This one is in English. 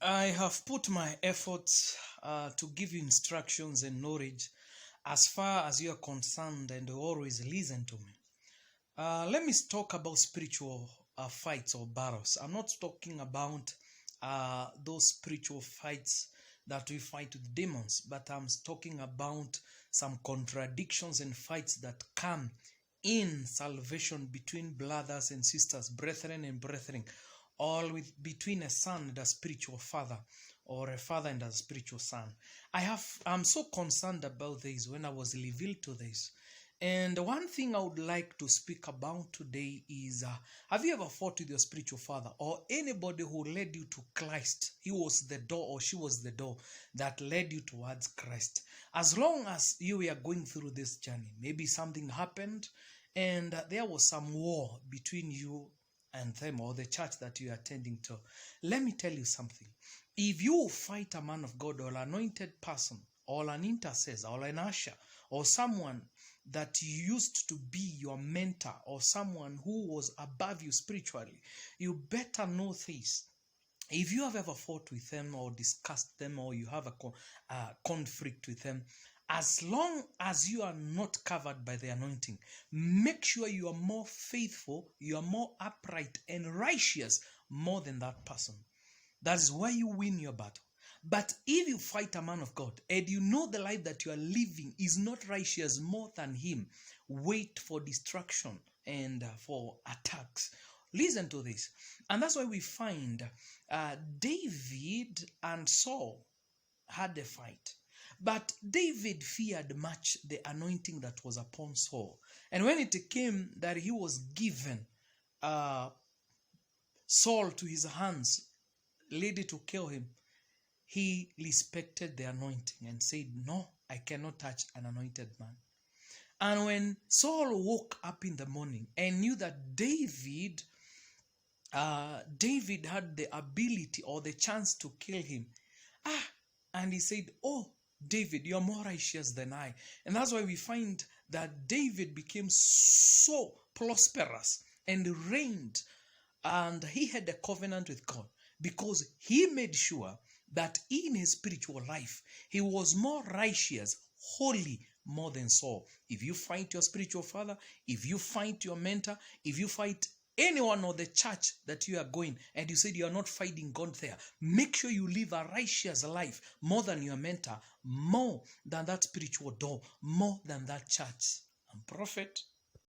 I have put my efforts to give you instructions and knowledge as far as you are concerned, and always listen to me. Let me talk about spiritual fights or battles. I'm not talking about those spiritual fights that we fight with demons, but I'm talking about some contradictions and fights that come in salvation between brothers and sisters, brethren and brethren, all with between a son and a spiritual father, or a father and a spiritual son. I'm so concerned about this when I was revealed to this. And one thing I would like to speak about today is, have you ever fought with your spiritual father or anybody who led you to Christ? He was the door, or she was the door that led you towards Christ. As long as you were going through this journey, maybe something happened and there was some war between you and them, or the church that you are attending to. Let me tell you something. If you fight a man of God or an anointed person or an intercessor or an usher or someone that used to be your mentor or someone who was above you spiritually, you better know this. If you have ever fought with them or discussed them, or you have a conflict with them, as long as you are not covered by the anointing, make sure you are more faithful, you are more upright and righteous more than that person. That is why you win your battle. But if you fight a man of God and you know the life that you are living is not righteous more than him, wait for destruction and for attacks. Listen to this. And that's why we find David and Saul had a fight. But David feared much the anointing that was upon Saul. And when it came that he was given Saul to his hands, ready to kill him, he respected the anointing and said, no, I cannot touch an anointed man. And when Saul woke up in the morning and knew that David had the ability or the chance to kill him, and he said, oh, David, you're more righteous than I. And that's why we find that David became so prosperous and reigned, and he had a covenant with God because he made sure that in his spiritual life, he was more righteous, holy, more than Saul. If you fight your spiritual father, if you fight your mentor, if you fight anyone or the church that you are going and you said you are not fighting God there, make sure you live a righteous life more than your mentor, more than that spiritual door, more than that church. I'm Prophet